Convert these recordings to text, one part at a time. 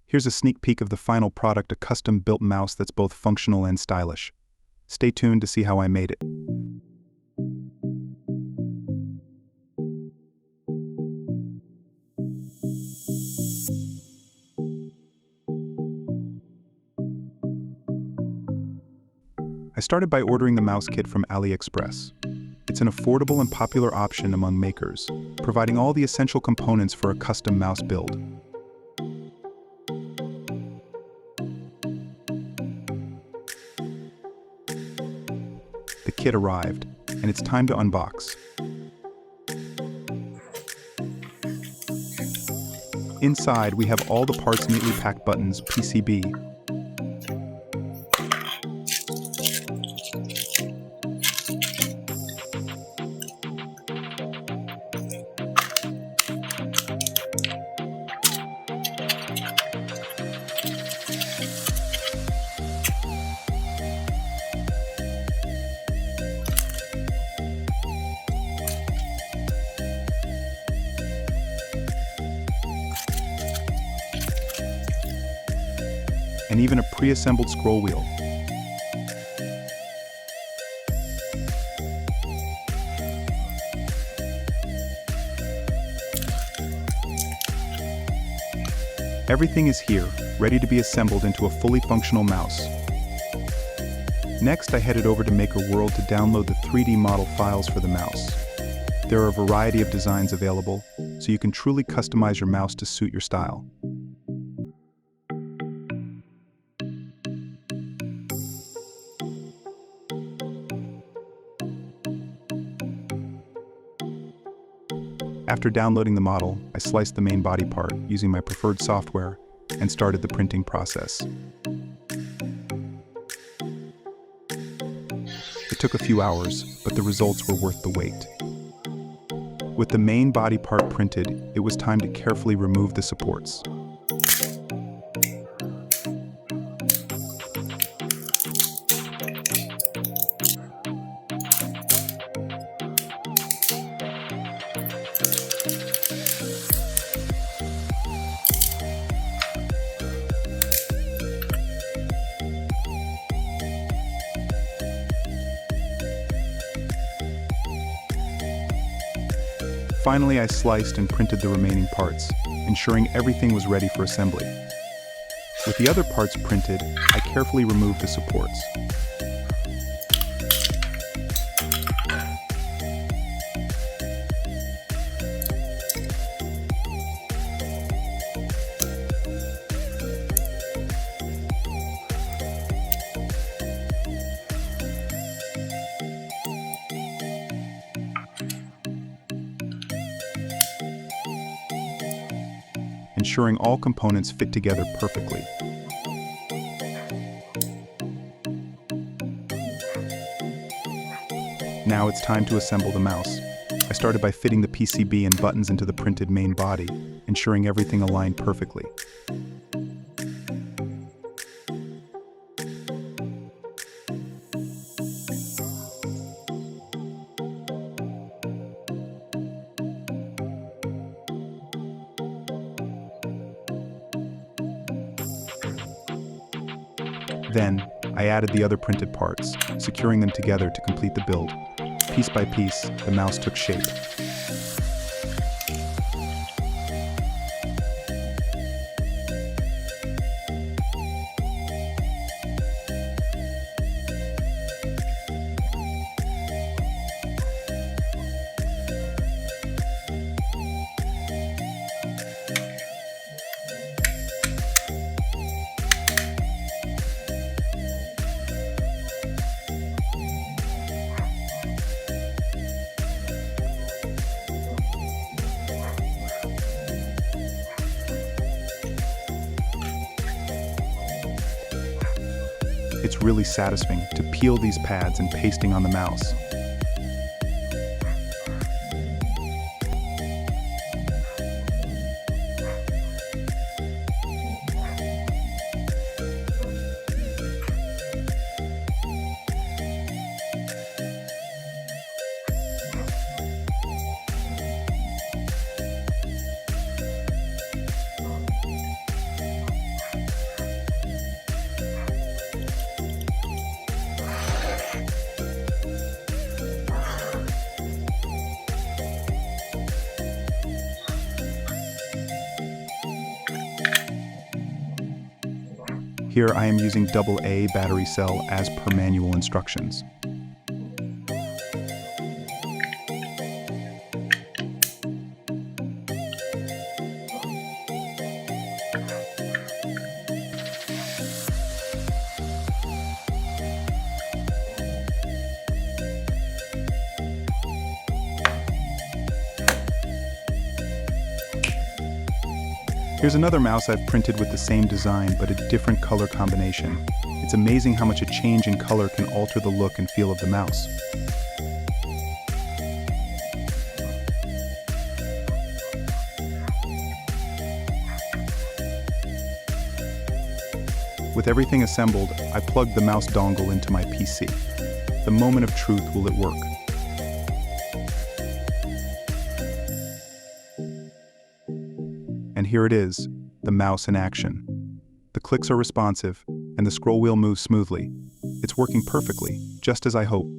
Here's a sneak peek of the final product, a custom-built mouse that's both functional and stylish. Stay tuned to see how I made it. I started by ordering the mouse kit from AliExpress. It's an affordable and popular option among makers, providing all the essential components for a custom mouse build. The kit arrived, and it's time to unbox. Inside, we have all the parts neatly packed: buttons, PCB, and even a pre-assembled scroll wheel. Everything is here, ready to be assembled into a fully functional mouse. Next, I headed over to MakerWorld to download the 3D model files for the mouse. There are a variety of designs available, so you can truly customize your mouse to suit your style. After downloading the model, I sliced the main body part using my preferred software and started the printing process. It took a few hours, but the results were worth the wait. With the main body part printed, it was time to carefully remove the supports. Finally, I sliced and printed the remaining parts, ensuring everything was ready for assembly. With the other parts printed, I carefully removed the supports. Ensuring all components fit together perfectly. Now it's time to assemble the mouse. I started by fitting the PCB and buttons into the printed main body, ensuring everything aligned perfectly. Then, I added the other printed parts, securing them together to complete the build. Piece by piece, the mouse took shape. It's really satisfying to peel these pads and pasting on the mouse. Here I am using AA battery cell as per manual instructions. Here's another mouse I've printed with the same design but a different color combination. It's amazing how much a change in color can alter the look and feel of the mouse. With everything assembled, I plugged the mouse dongle into my PC. The moment of truth, will it work? And here it is, the mouse in action. The clicks are responsive, and the scroll wheel moves smoothly. It's working perfectly, just as I hoped.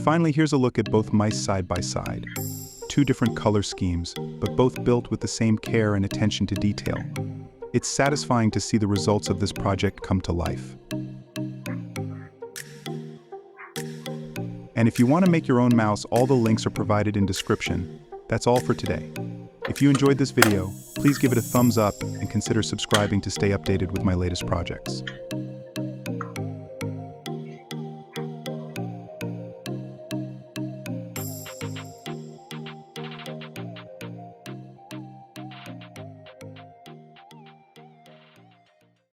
Finally, here's a look at both mice side by side. Two different color schemes, but both built with the same care and attention to detail. It's satisfying to see the results of this project come to life. And if you want to make your own mouse, all the links are provided in description. That's all for today. If you enjoyed this video, please give it a thumbs up and consider subscribing to stay updated with my latest projects.